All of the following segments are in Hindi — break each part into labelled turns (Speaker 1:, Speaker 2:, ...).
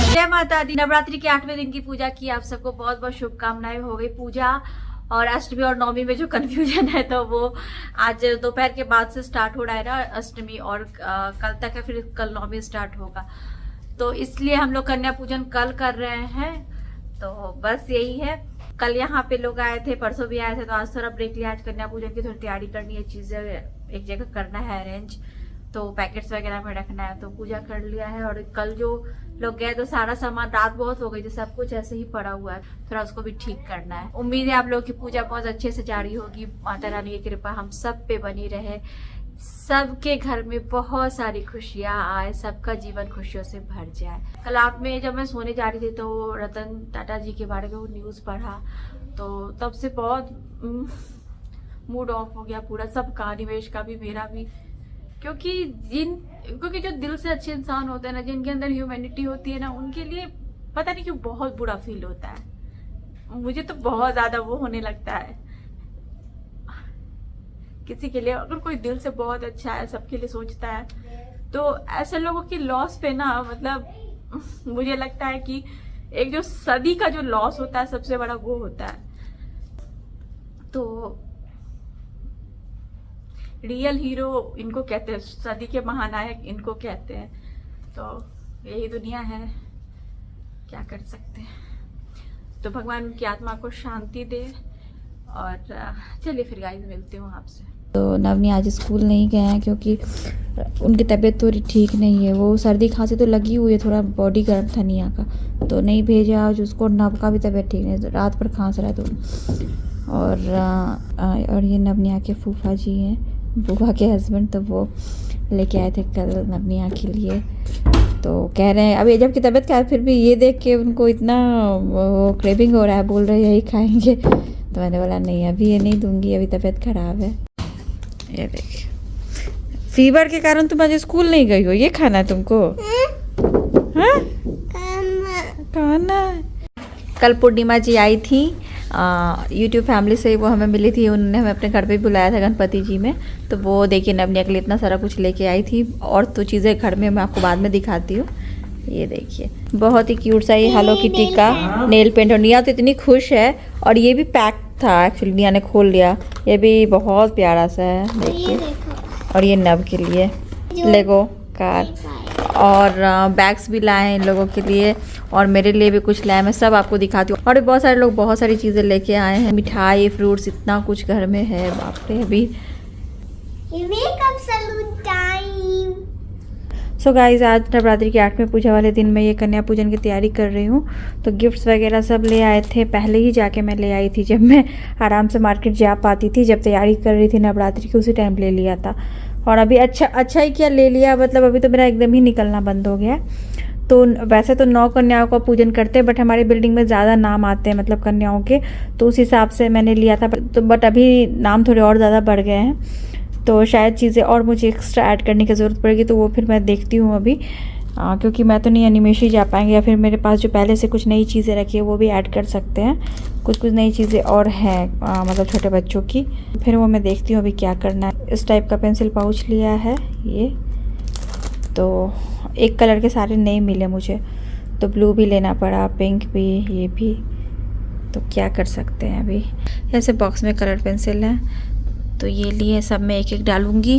Speaker 1: जय माता दी। नवरात्रि के 8वें दिन की पूजा की आप सबको बहुत बहुत शुभकामनाएं। हो गई पूजा और अष्टमी और नवमी में जो कंफ्यूजन है तो वो आज दोपहर के बाद से स्टार्ट हो रहा है ना अष्टमी, और कल तक है, फिर कल नवमी स्टार्ट होगा, तो इसलिए हम लोग कन्या पूजन कल कर रहे हैं। तो बस यही है। कल यहाँ पे लोग आए थे, परसों भी आए थे, तो आज थोड़ा ब्रेक लिया। आज कन्या पूजन की थोड़ी तैयारी करनी है, चीजें एक जगह करना है अरेंज, तो पैकेट्स वगैरह में रखना है, तो पूजा कर लिया है। और कल जो लोग गए तो सारा सामान, रात बहुत हो गई थी, सब कुछ ऐसे ही पड़ा हुआ है, थोड़ा उसको भी ठीक करना है। उम्मीद है आप लोगों की पूजा बहुत अच्छे से जारी होगी। माता रानी की कृपा हम सब पे बनी रहे, सबके घर में बहुत सारी खुशियां आए, सबका जीवन खुशियों से भर जाए। कल रात में जब मैं सोने जा रही थी तो रतन टाटा जी के बारे में वो न्यूज़ पढ़ा, तो तब से बहुत मूड ऑफ हो गया पूरा, सबका, निवेश का भी, मेरा भी। क्योंकि जो दिल से अच्छे इंसान होते हैं ना, जिनके अंदर ह्यूमैनिटी होती है ना, उनके लिए पता नहीं क्यों बहुत बुरा फील होता है। मुझे तो बहुत ज्यादा वो होने लगता है। किसी के लिए अगर कोई दिल से बहुत अच्छा है, सबके लिए सोचता है, तो ऐसे लोगों की लॉस पे ना, मतलब मुझे लगता है कि एक जो सदी का जो लॉस होता है सबसे बड़ा वो होता है। तो रियल हीरो इनको कहते हैं, सदी के महानायक इनको कहते हैं। तो यही दुनिया है, क्या कर सकते हैं। तो भगवान उनकी आत्मा को शांति दे। और चलिए फिर गाइस मिलती हूँ आपसे।
Speaker 2: तो नवनी आज स्कूल नहीं गए हैं क्योंकि उनकी तबीयत थोड़ी ठीक नहीं है। वो सर्दी खांसी तो लगी हुई है, थोड़ा बॉडी गर्म था निया का, तो नहीं भेजा। आज उसको नव का भी तबीयत ठीक नहीं, तो रात भर खांस रहा है तो। और ये नवनिया के फूफा जी हैं, बुआ के हस्बैंड, तो वो लेके आए थे कल नवनिया के लिए। तो कह रहे हैं अभी जब की तबीयत का, फिर भी ये देख के उनको इतना क्रेविंग हो रहा है, बोल रहे यही खाएंगे। तो मैंने बोला नहीं अभी ये नहीं दूंगी, अभी तबीयत खराब है। ये देखिए, फीवर के कारण तुम आज स्कूल नहीं गई हो, ये खाना है तुमको? हाँ खाना। कल पूर्णिमा जी आई थी यूट्यूब फैमिली से, वो हमें मिली थी, उन्होंने हमें अपने घर पे बुलाया था गणपति जी में। तो वो देखिए नवनिया के लिए इतना सारा कुछ लेके आई थी, और तो चीज़ें घर में मैं आपको बाद में दिखाती हूँ। ये देखिए बहुत ही क्यूट सा ये हेलो किटी का नेल पेंट, और निया तो इतनी खुश है। और ये भी पैक था एक्चुअली, निया ने खोल लिया। ये भी बहुत प्यारा सा है, देखिए। और ये नव के लिए लेगो कार, और बैग्स भी लाए हैं इन लोगों के लिए, और मेरे लिए भी कुछ लाए। मैं सब आपको दिखाती हूँ। और बहुत सारे लोग बहुत सारी चीज़ें लेके आए हैं, मिठाई, फ्रूट्स, इतना कुछ घर में है, बाप रे। अभी सो गाइज आज नवरात्रि के 8वें पूजा वाले दिन मैं ये कन्या पूजन की तैयारी कर रही हूँ। तो गिफ्ट्स वगैरह सब ले आए थे, पहले ही जाके मैं ले आई थी, जब मैं आराम से मार्केट जा पाती थी, जब तैयारी कर रही थी नवरात्रि की, उसी टाइम ले लिया था। और अभी अच्छा ही क्या ले लिया, मतलब अभी तो मेरा एकदम ही निकलना बंद हो गया। तो वैसे तो 9 कन्याओं का पूजन करते हैं, बट हमारी बिल्डिंग में ज़्यादा नाम आते हैं, मतलब कन्याओं के, तो उस हिसाब से मैंने लिया था। तो बट अभी नाम थोड़े और ज़्यादा बढ़ गए हैं, तो शायद चीज़ें और मुझे एक्स्ट्रा ऐड करने की ज़रूरत पड़ेगी। तो वो फिर मैं देखती हूँ अभी, क्योंकि मैं तो नहीं एनिमेश ही जा पाएंगे, या फिर मेरे पास जो पहले से कुछ नई चीज़ें रखी है वो भी ऐड कर सकते हैं। कुछ नई चीज़ें और हैं, मतलब छोटे बच्चों की। फिर वो मैं देखती हूँ अभी क्या करना है। इस टाइप का पेंसिल पाउच लिया है ये, तो एक कलर के सारे नहीं मिले मुझे, तो ब्लू भी लेना पड़ा, पिंक भी, ये भी। तो क्या कर सकते हैं अभी। ऐसे बॉक्स में कलर पेंसिल है, तो ये लिए, सब में एक एक डालूँगी।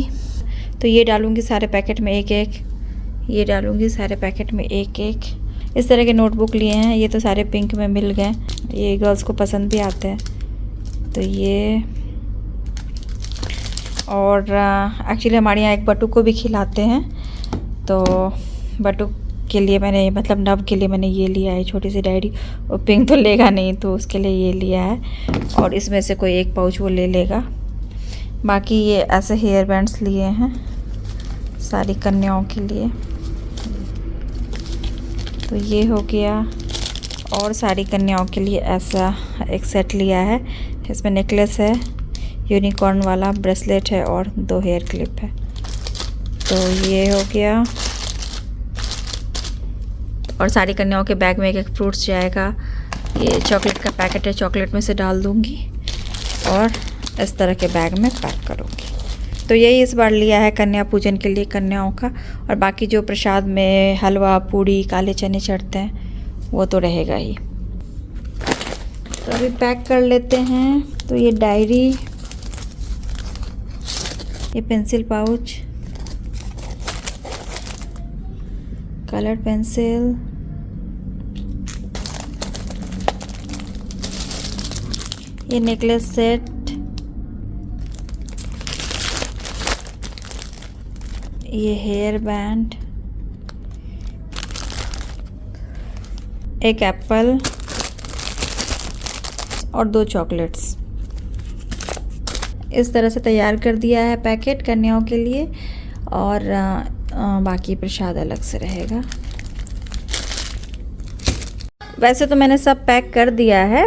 Speaker 2: तो ये डालूँगी सारे पैकेट में एक एक, ये डालूँगी सारे पैकेट में एक एक। इस तरह के नोटबुक लिए हैं, ये तो सारे पिंक में मिल गए, ये गर्ल्स को पसंद भी आते हैं। तो ये, और एक्चुअली हमारे यहाँ एक बटुक को भी खिलाते हैं, तो बटुक के लिए मैंने, मतलब नव के लिए मैंने ये लिया है छोटी सी डायरी। और पिंक तो लेगा नहीं, तो उसके लिए ये लिया है। और इसमें से कोई एक पाउच वो ले लेगा। बाकी ये ऐसे हेयर बैंड्स लिए हैं सारी कन्याओं के लिए। तो ये हो गया। और सारी कन्याओं के लिए ऐसा एक सेट लिया है। इसमें नेकलेस है, यूनिकॉर्न वाला ब्रेसलेट है और 2 हेयर क्लिप है। तो ये हो गया। और सारी कन्याओं के बैग में एक फ्रूट्स जाएगा। ये चॉकलेट का पैकेट है, चॉकलेट में से डाल दूँगी और इस तरह के बैग में पैक करूँगी। तो यही इस बार लिया है कन्या पूजन के लिए कन्याओं का। और बाकी जो प्रसाद में हलवा, पूड़ी, काले चने चढ़ते हैं वो तो रहेगा ही। तो अभी पैक कर लेते हैं। तो ये डायरी, ये पेंसिल पाउच, कलर पेंसिल, ये नेकलेस सेट, ये हेयर बैंड, एक एप्पल और 2 चॉकलेट्स। इस तरह से तैयार कर दिया है पैकेट कन्याओं के लिए। और बाकी प्रसाद अलग से रहेगा। वैसे तो मैंने सब पैक कर दिया है,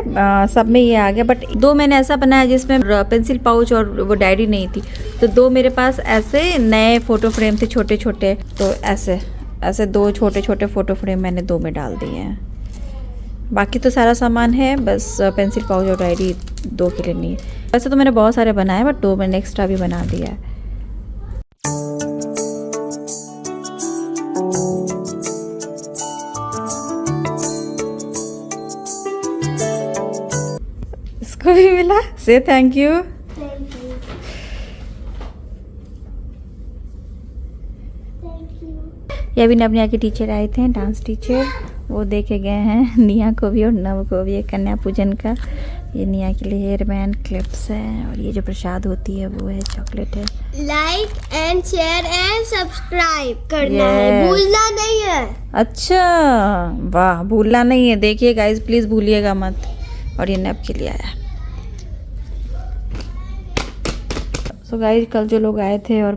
Speaker 2: सब में ये आ गया। बट 2 मैंने ऐसा बनाया जिसमें पेंसिल पाउच और वो डायरी नहीं थी। तो 2 मेरे पास ऐसे नए फ़ोटो फ्रेम थे छोटे छोटे। तो ऐसे 2 छोटे छोटे फ़ोटो फ्रेम मैंने 2 में डाल दिए हैं। बाकी तो सारा सामान है, बस पेंसिल पाउच और डायरी 2 के लिए नहीं है। वैसे तो मैंने बहुत सारे बनाए, बट 2 मैंने एक्स्ट्रा भी बना दिया है। इसको भी मिला, से थैंक यू। ये अभी नवनिया के टीचर आए थे, डांस टीचर। वो देखे गए हैं निया को भी और नव को भी। कन्या पूजन का ये निया के लिए हेयर बैंड, क्लिप्स है। और ये जो प्रसाद होती है वो है, चॉकलेट है।
Speaker 3: Like and share and subscribe करना है, भूलना नहीं है।
Speaker 2: अच्छा, वाह, भूलना नहीं है। देखिए गाइस, प्लीज़ भूलिएगा मत। और ये नब के लिए आया। सो गाइस, कल जो लोग आए थे और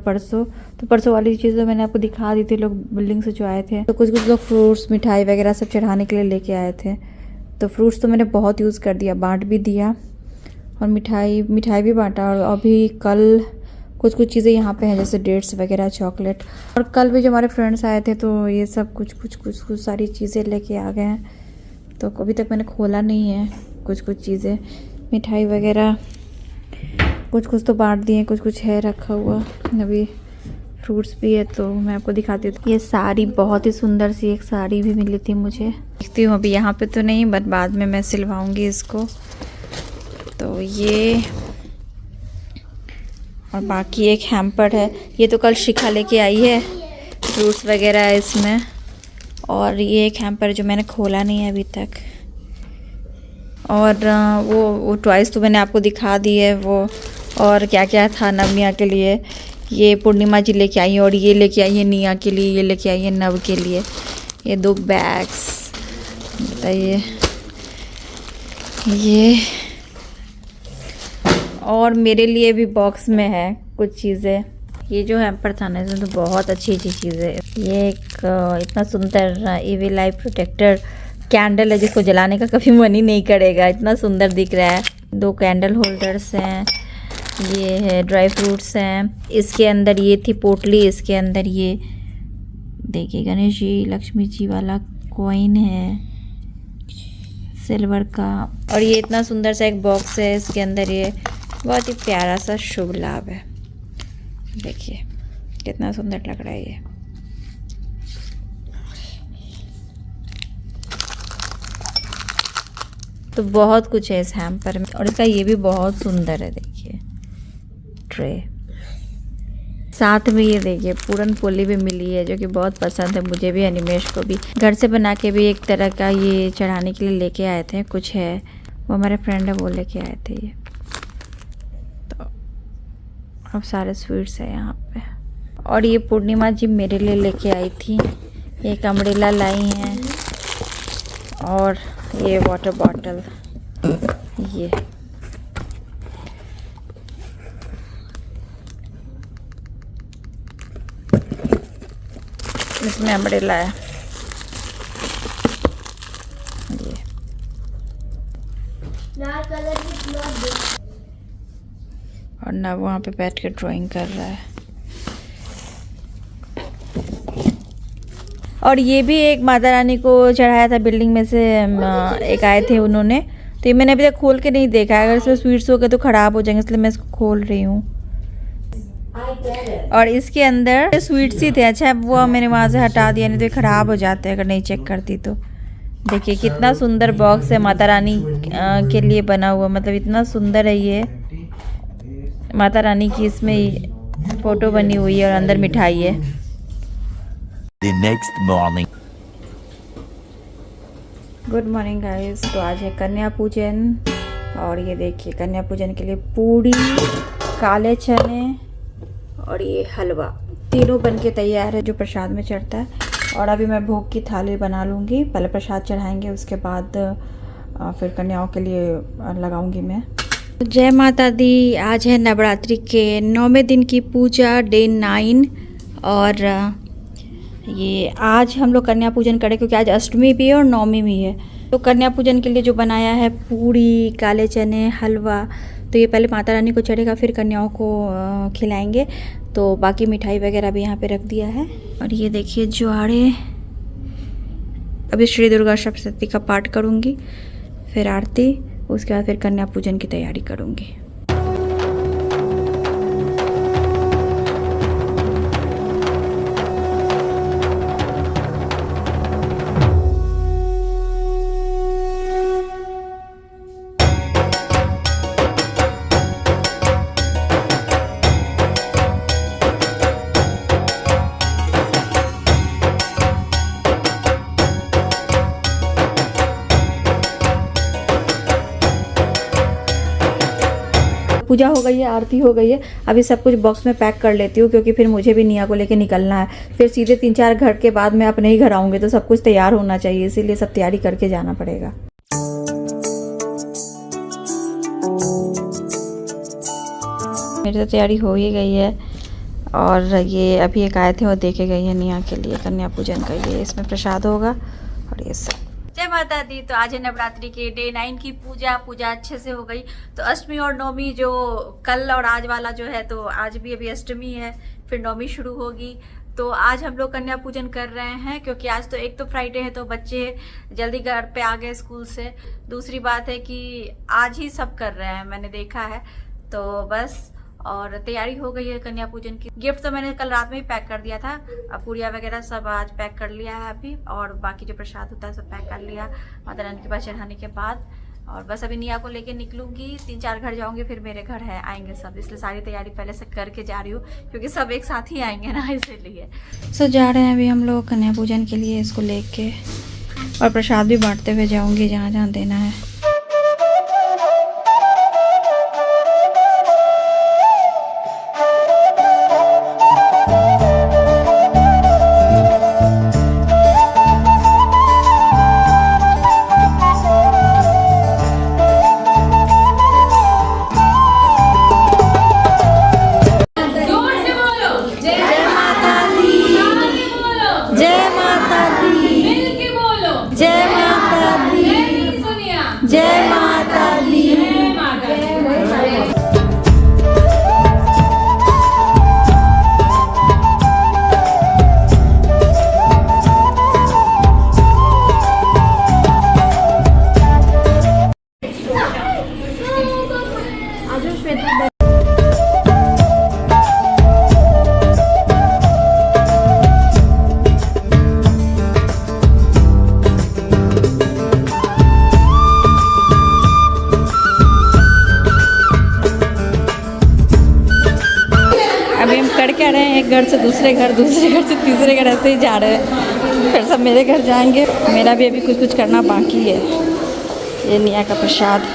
Speaker 2: परसों वाली चीज़ें मैंने आपको दिखा दी थी। लोग बिल्डिंग से जो आए थे, तो कुछ लोग फ्रूट्स, मिठाई वगैरह सब चढ़ाने के लिए लेके आए थे। तो फ्रूट्स तो मैंने बहुत यूज़ कर दिया, बांट भी दिया। और मिठाई भी बांटा। और अभी कल कुछ चीज़ें यहाँ पे हैं, जैसे डेट्स वगैरह, चॉकलेट। और कल भी जो हमारे फ्रेंड्स आए थे, तो ये सब कुछ सारी चीज़ें लेके आ गए हैं। तो अभी तक मैंने खोला नहीं है। कुछ चीज़ें, मिठाई वगैरह कुछ तो बांट दिए, कुछ है रखा हुआ। अभी फ्रूट्स भी है, तो मैं आपको दिखाती हूँ। ये साड़ी बहुत ही सुंदर सी एक साड़ी भी मिली थी मुझे। देखती हूँ, अभी यहाँ पे तो नहीं, बट बाद में मैं सिलवाऊंगी इसको। तो ये, और बाकी एक हैम्पर है। ये तो कल शिखा लेके आई है, फ्रूट्स वगैरह है इसमें। और ये एक हैम्पर जो मैंने खोला नहीं है अभी तक। और वो टॉयज़ तो मैंने आपको दिखा दी है वो। और क्या क्या था नवनिया के लिए, ये पूर्णिमा जी लेके आई है। और ये लेके आई है निया के लिए, ये लेके आई है नव के लिए। ये 2 बैग्स, बताइए ये। और मेरे लिए भी बॉक्स में है कुछ चीज़ें। ये जो हैम्पर था ना, इसमें तो बहुत अच्छी चीज़ें। ये एक इतना सुंदर EV लाइफ प्रोटेक्टर कैंडल है, जिसको जलाने का कभी मन ही नहीं करेगा, इतना सुंदर दिख रहा है। 2 कैंडल होल्डर्स हैं। ये है ड्राई फ्रूट्स हैं। इसके अंदर ये थी पोटली, इसके अंदर ये देखिए गणेश जी, लक्ष्मी जी वाला कॉइन है सिल्वर का। और ये इतना सुंदर सा एक बॉक्स है, इसके अंदर ये बहुत ही प्यारा सा शुभ लाभ है। देखिए कितना सुंदर लग रहा है ये। तो बहुत कुछ है इस हैम्पर में। और इसका ये भी बहुत सुंदर है, देखिए ट्रे। साथ में ये देखिए पूरन पोली भी मिली है, जो कि बहुत पसंद है मुझे भी, अनिमेश को भी। घर से बना के भी एक तरह का ये चढ़ाने के लिए लेके आए थे। कुछ है, वो हमारे फ्रेंड है, वो लेके आए थे ये। तो अब सारे स्वीट्स है यहाँ पे। और ये पूर्णिमा जी मेरे लिए लेके आई थी। एक अम्ब्रेला लाई हैं और ये वाटर बॉटल। ये इसमें अम्ब्रेला है।
Speaker 3: Dark color is not good.
Speaker 2: और नव वहाँ पे बैठ के ड्राइंग कर रहा है। और ये भी एक माता रानी को चढ़ाया था बिल्डिंग में से, एक आए थे उन्होंने, तो ये मैंने अभी तक खोल के नहीं देखा है। अगर इसमें स्वीट्स हो गए तो ख़राब हो जाएंगे, इसलिए मैं इसको खोल रही हूँ। और इसके अंदर स्वीट्स ही थे। अच्छा, वो मैंने वहाँ से हटा दिया, नहीं तो ये ख़राब हो जाते हैं अगर नहीं चेक करती तो। देखिए कितना सुंदर बॉक्स है माता रानी के लिए बना हुआ, मतलब इतना सुंदर है ये। माता रानी की इसमें फ़ोटो बनी हुई है और अंदर मिठाई है।
Speaker 4: The next morning.
Speaker 2: Good morning guys. तो आज है कन्या पूजन, और ये देखिए कन्या पूजन के लिए पूड़ी, काले चने और ये हलवा तीनों बन के तैयार है जो प्रसाद में चढ़ता है। और अभी मैं भोग की थाली बना लूँगी, पहले प्रसाद चढ़ाएंगे, उसके बाद फिर कन्याओं के लिए लगाऊंगी मैं। जय माता दी। आज है नवरात्रि के 9वें दिन की पूजा, डे 9। और ये आज हम लोग कन्या पूजन करें क्योंकि आज अष्टमी भी है और नवमी भी है। तो कन्या पूजन के लिए जो बनाया है पूड़ी, काले चने, हलवा, तो ये पहले माता रानी को चढ़ेगा, फिर कन्याओं को खिलाएंगे। तो बाकी मिठाई वगैरह भी यहाँ पे रख दिया है। और ये देखिए ज्वारे। अभी श्री दुर्गा सप्तशती का पाठ करूँगी, फिर आरती, उसके बाद फिर कन्या पूजन की तैयारी करूँगी। पूजा हो गई है, आरती हो गई है। अभी सब कुछ बॉक्स में पैक कर लेती हूँ क्योंकि फिर मुझे भी निया को लेके निकलना है। फिर सीधे 3-4 घर के बाद मैं अपने ही घर आऊँगी, तो सब कुछ तैयार होना चाहिए, इसीलिए सब तैयारी करके जाना पड़ेगा। मेरी तो तैयारी हो ही गई है। और ये अभी एक आए थे और देखे गई है निया के लिए कन्या पूजन का, ये इसमें प्रसाद होगा और ये सब।
Speaker 1: जय माता दी। तो आज है नवरात्रि के डे 9 की पूजा अच्छे से हो गई। तो अष्टमी और नवमी जो कल और आज वाला जो है, तो आज भी अभी अष्टमी है, फिर नवमी शुरू होगी। तो आज हम लोग कन्या पूजन कर रहे हैं क्योंकि आज तो एक तो फ्राइडे है, तो बच्चे जल्दी घर पे आ गए स्कूल से। दूसरी बात है कि आज ही सब कर रहे हैं, मैंने देखा है। तो बस, और तैयारी हो गई है कन्या पूजन की। गिफ्ट तो मैंने कल रात में ही पैक कर दिया था, अब पूड़िया वगैरह सब आज पैक कर लिया है अभी, और बाकी जो प्रसाद होता है सब पैक कर लिया माता रानी के पास चढ़ाने के बाद। और बस अभी निया को लेके निकलूंगी, 3-4 घर जाऊंगी, फिर मेरे घर है आएंगे सब, इसलिए सारी तैयारी पहले से करके जा रही हूँ क्योंकि सब एक साथ ही आएंगे ना, इसीलिए।
Speaker 2: सो जा रहे हैं अभी हम लोग कन्या पूजन के लिए इसको लेके, और प्रसाद भी बांटते हुए जाऊंगी जहाँ जहाँ देना है। जय माता दी। करके आ रहे हैं, एक घर से दूसरे घर, दूसरे घर से तीसरे घर, ऐसे ही जा रहे हैं। फिर सब मेरे घर जाएंगे। मेरा भी अभी कुछ कुछ करना बाकी है। ये निया का प्रसाद।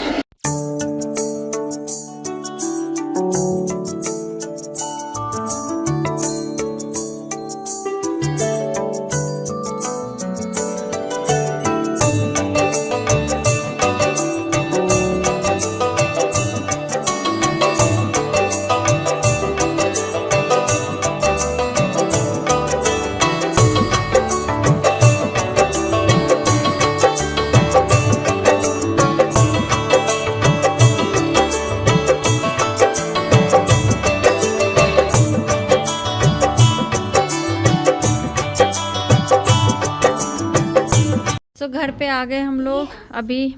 Speaker 2: तो घर पे आ गए हम लोग अभी।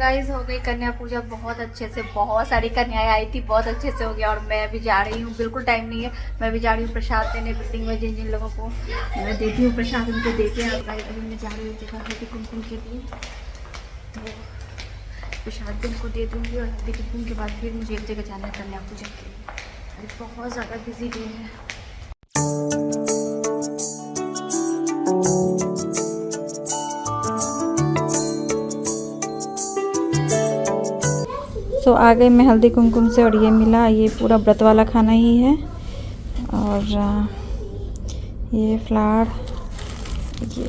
Speaker 1: गाइस हो गई कन्या पूजा बहुत अच्छे से, बहुत सारी कन्याएं आई थी, बहुत अच्छे से हो गया। और मैं भी जा रही हूँ, बिल्कुल टाइम नहीं है, मैं भी जा रही हूँ प्रसाद देने बिल्डिंग में जिन जिन लोगों को मैं देती हूँ प्रसाद उनको देके। और गाइस अभी मैं जा रही हूँ जगह हल्दी कुमकुम के लिए, तो प्रसाद भी उनको दे दूँगी। और हल्दी कुमकुम के बाद फिर मुझे एक जगह जाना है कन्या पूजा के लिए। अभी बहुत ज़्यादा बिजी डे है।
Speaker 2: सो आ गई मैं हल्दी कुमकुम से, और ये मिला, ये पूरा व्रत वाला खाना ही है। और ये फ्लावर, ये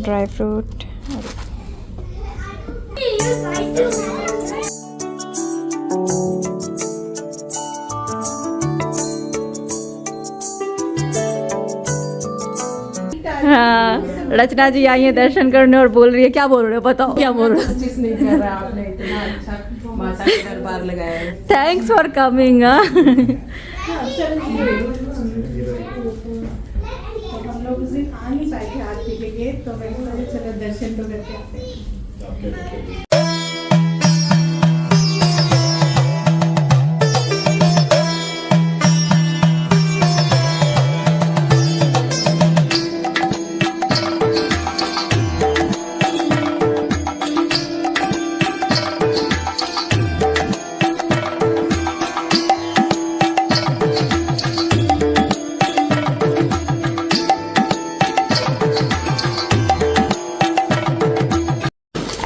Speaker 2: ड्राई फ्रूट,
Speaker 1: हाँ, रचना जी आई है दर्शन करने और बोल रही है, क्या बोल रहे हो बताओ, क्या बोल रहे हो?
Speaker 5: नहीं कर रहा आपने, इतना अच्छा माता के दरबार लगाया।
Speaker 1: Thanks for coming.
Speaker 5: हम लोग उस दिन आ नहीं पाए थे आरती के लिए, तो मैं चलो दर्शन तो करके आते हैं।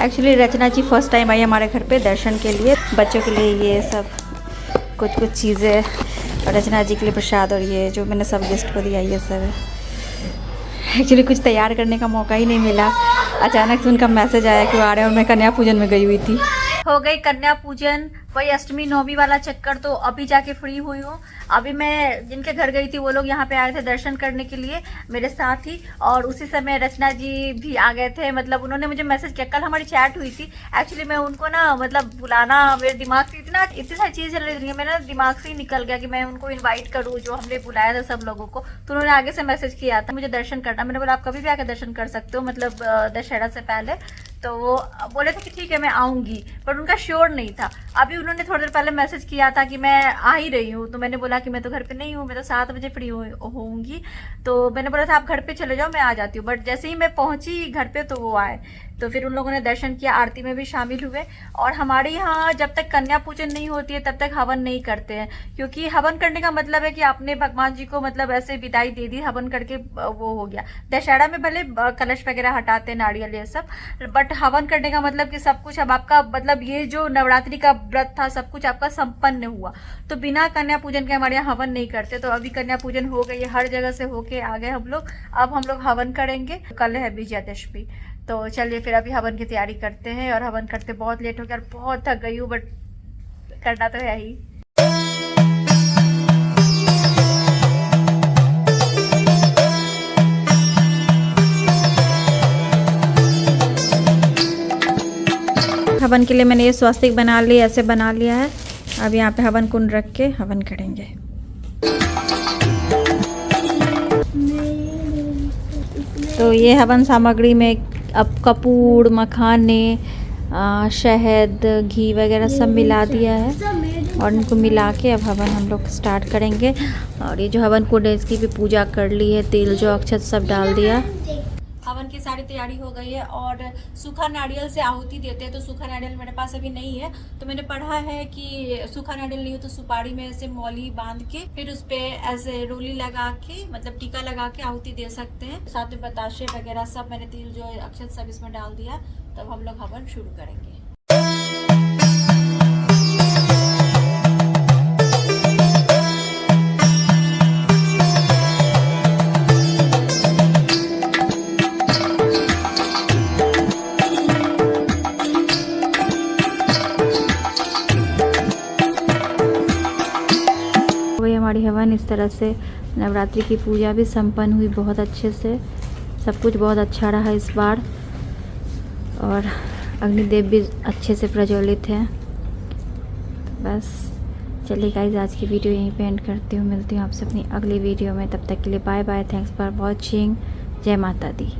Speaker 2: Actually Rachna ji first time आई हमारे घर पे दर्शन के लिए। बच्चों के लिए ये सब कुछ चीज़ें, और रचना जी के लिए प्रसाद, और ये जो मैंने सब गेस्ट को दिया ये सब। एक्चुअली कुछ तैयार करने का मौका ही नहीं मिला, अचानक से उनका मैसेज आया कि वो आ रहे हैं, और मैं कन्या पूजन में गई हुई थी,
Speaker 1: हो गई कन्या पूजन, वही अष्टमी नवमी वाला चक्कर, तो अभी जाके फ्री हुई हूँ। अभी मैं जिनके घर गई थी वो लोग यहाँ पे आए थे दर्शन करने के लिए मेरे साथ ही, और उसी समय रचना जी भी आ गए थे। मतलब उन्होंने मुझे मैसेज किया, कल हमारी चैट हुई थी। एक्चुअली मैं उनको ना मतलब बुलाना मेरे दिमाग से इतनी सारी चीज़ें चल रही थी, मेरा दिमाग से ही निकल गया कि मैं उनको इन्वाइट करूँ जो हमने बुलाया था सब लोगों को। तो उन्होंने आगे से मैसेज किया था मुझे दर्शन करना। मैंने बोला आप कभी भी आकर दर्शन कर सकते हो, मतलब दशहरा से पहले। तो वो बोले थे कि ठीक है मैं आऊँगी, पर उनका श्योर नहीं था। अभी उन्होंने थोड़ी देर पहले मैसेज किया था कि मैं आ ही रही हूँ, तो मैंने बोला कि मैं तो घर पे नहीं हूँ, मैं तो 7 बजे फ्री होऊंगी। तो मैंने बोला था आप घर पे चले जाओ मैं आ जाती हूँ, बट जैसे ही मैं पहुँची घर पे तो वो आए। तो फिर उन लोगों ने दर्शन किया, आरती में भी शामिल हुए। और हमारे यहाँ जब तक कन्या पूजन नहीं होती है तब तक हवन नहीं करते हैं, क्योंकि हवन करने का मतलब है कि आपने भगवान जी को मतलब ऐसे विदाई दे दी, हवन करके वो हो गया। दशहरा में भले कलश वगैरह हटाते हैं, नारियल ये सब, बट हवन करने का मतलब कि सब कुछ अब आपका मतलब ये जो नवरात्रि का व्रत था सब कुछ आपका संपन्न हुआ। तो बिना कन्या पूजन के हमारे यहाँ हवन नहीं करते। तो अभी कन्या पूजन हो गई है, हर जगह से होके आ गए हम लोग। अब हम लोग हवन करेंगे, कल है विजयादशमी। तो चलिए फिर अभी हवन की तैयारी करते हैं। और हवन करते बहुत लेट हो गया और बहुत थक गई हूँ, बट करना तो है ही।
Speaker 2: हवन के लिए मैंने ये स्वास्तिक बना लिया, ऐसे बना लिया है। अब यहाँ पे हवन कुंड रख के हवन करेंगे। तो ये हवन सामग्री में अब कपूर, मखाने, शहद, घी वगैरह सब मिला दिया है और इनको मिला के अब हवन हम लोग स्टार्ट करेंगे। और ये जो हवन कुंड है इसकी भी पूजा कर ली है, तेल जो अक्षत सब डाल दिया।
Speaker 1: हवन की सारी तैयारी हो गई है और सूखा नारियल से आहुति देते हैं। तो सूखा नारियल मेरे पास अभी नहीं है, तो मैंने पढ़ा है कि सूखा नारियल नहीं हो तो सुपारी में ऐसे मौली बांध के फिर उस पर ऐसे रोली लगा के मतलब टीका लगा के आहुति दे सकते हैं। साथ में बताशे वगैरह सब मैंने तिल जो अक्षत सब इसमें डाल दिया। तब हम लोग हवन शुरू करेंगे।
Speaker 2: हमारी हवन इस तरह से नवरात्रि की पूजा भी संपन्न हुई बहुत अच्छे से। सब कुछ बहुत अच्छा रहा इस बार और अग्निदेव भी अच्छे से प्रज्वलित हैं। बस चलिए गाइस, आज की वीडियो यहीं पे एंड करती हूँ। मिलती हूँ आपसे अपनी अगली वीडियो में। तब तक के लिए bye bye. Thanks for watching. जय माता दी।